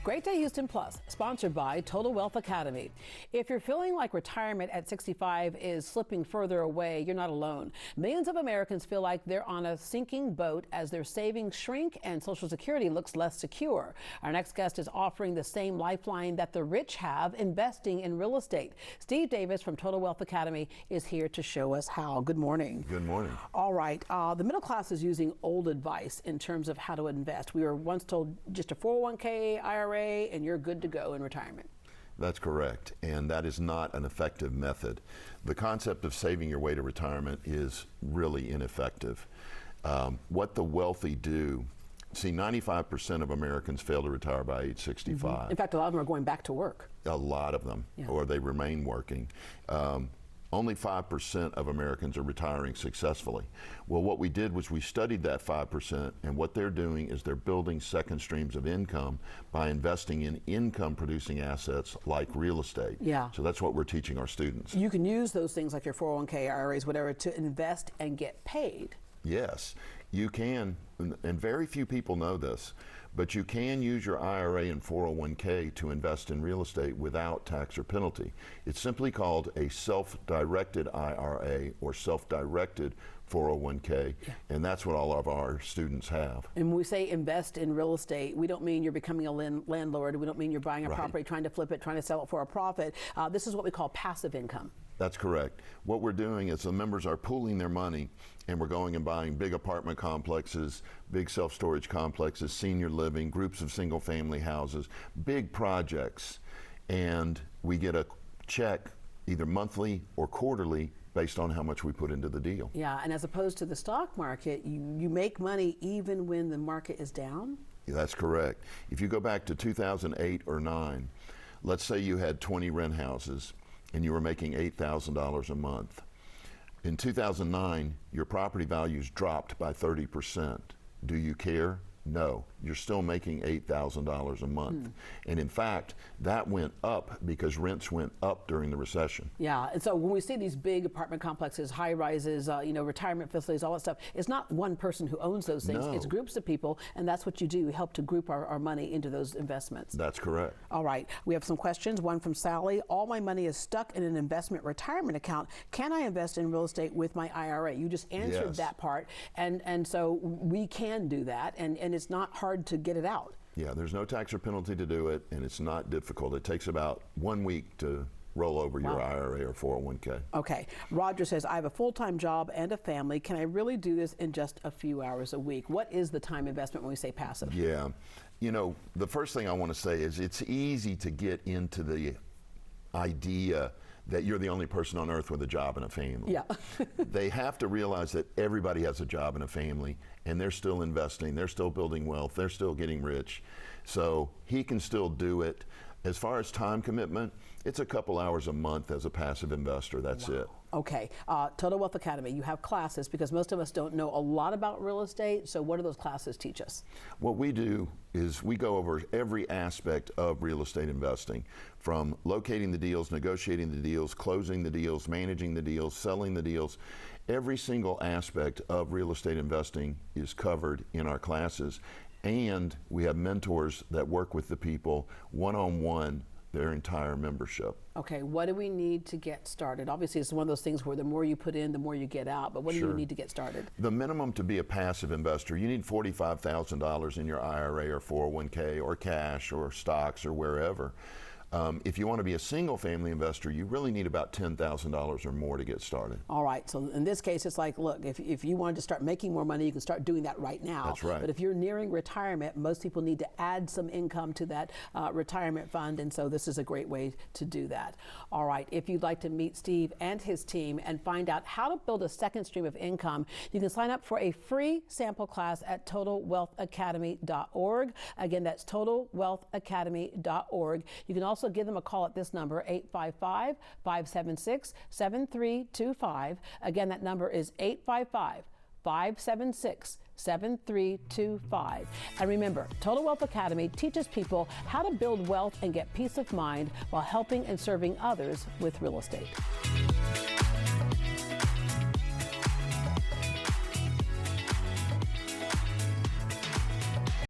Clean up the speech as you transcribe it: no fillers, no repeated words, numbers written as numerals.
Great Day Houston Plus, sponsored by Total Wealth Academy. If you're feeling like retirement at 65 is slipping further away, you're not alone. Millions of Americans feel like they're on a sinking boat as their savings shrink and Social Security looks less secure. Our next guest is offering the same lifeline that the rich have, investing in real estate. Steve Davis from Total Wealth Academy is here to show us how. Good morning. Good morning. All right. The middle class is using old advice in terms of how to invest. We were once told just a 401k, IRA, and you're good to go in retirement. That's correct, and that is not an effective method. The concept of saving your way to retirement is really ineffective. What the wealthy do, see, 95% of Americans fail to retire by age 65. Mm-hmm. In fact, a lot of them are going back to work. A lot of them, yeah. Or they remain working. Only 5% of Americans are retiring successfully. Well, what we did was we studied that 5%, and what they're doing is they're building second streams of income by investing in income-producing assets like real estate. Yeah. So that's what we're teaching our students. You can use those things like your 401k, IRAs, whatever, to invest and get paid. Yes, you can, and very few people know this, but you can use your IRA and 401k to invest in real estate without tax or penalty. It's simply called a self-directed IRA or self-directed 401k, yeah. And that's what all of our students have. And when we say invest in real estate, we don't mean you're becoming a landlord. We don't mean you're buying a property, trying to flip it, trying to sell it for a profit. This is what we call passive income. That's correct. What we're doing is the members are pooling their money, and we're going and buying big apartment complexes, big self-storage complexes, senior living, groups of single-family houses, big projects, and we get a check either monthly or quarterly based on how much we put into the deal. Yeah, and as opposed to the stock market, you make money even when the market is down? Yeah, that's correct. If you go back to 2008 or 9, let's say you had 20 rent houses and you were making $8,000 a month. In 2009, your property values dropped by 30%. Do you care? No, you're still making $8,000 a month. And in fact, that went up because rents went up during the recession. Yeah, and so when we see these big apartment complexes, high rises, retirement facilities, all that stuff, it's not one person who owns those things, it's groups of people, and that's what you do. You help to group our money into those investments. That's correct. All right, we have some questions. One from Sally. All my money is stuck in an investment retirement account. Can I invest in real estate with my IRA? You just answered that part, and so we can do that, and it's not hard to get it out. Yeah, there's no tax or penalty to do it, and it's not difficult. It takes about 1 week to roll over your IRA or 401k. Okay. Roger says, I have a full-time job and a family. Can I really do this in just a few hours a week? What is the time investment when we say passive? Yeah. You know, the first thing I want to say is it's easy to get into the idea that you're the only person on earth with a job and a family. Yeah. They have to realize that everybody has a job and a family, and they're still investing, they're still building wealth, they're still getting rich. So he can still do it. As far as time commitment, it's a couple hours a month as a passive investor. That's it. Okay. Total Wealth Academy, you have classes because most of us don't know a lot about real estate. So what do those classes teach us? What we do is we go over every aspect of real estate investing, from locating the deals, negotiating the deals, closing the deals, managing the deals, selling the deals. Every single aspect of real estate investing is covered in our classes. And we have mentors that work with the people one-on-one their entire membership. Okay, what do we need to get started? Obviously, it's one of those things where the more you put in, the more you get out, but what do you need to get started? The minimum to be a passive investor, you need $45,000 in your IRA or 401k or cash or stocks or wherever. If you want to be a single family investor, you really need about $10,000 or more to get started. All right, so in this case, it's like, look, if you wanted to start making more money, you can start doing that right now. That's right. But if you're nearing retirement, most people need to add some income to that retirement fund, and so this is a great way to do that. All right, if you'd like to meet Steve and his team and find out how to build a second stream of income, you can sign up for a free sample class at TotalWealthAcademy.org. Again, that's TotalWealthAcademy.org. You can also give them a call at this number, 855-576-7325. Again, that number is 855-576-7325. And remember, Total Wealth Academy teaches people how to build wealth and get peace of mind while helping and serving others with real estate.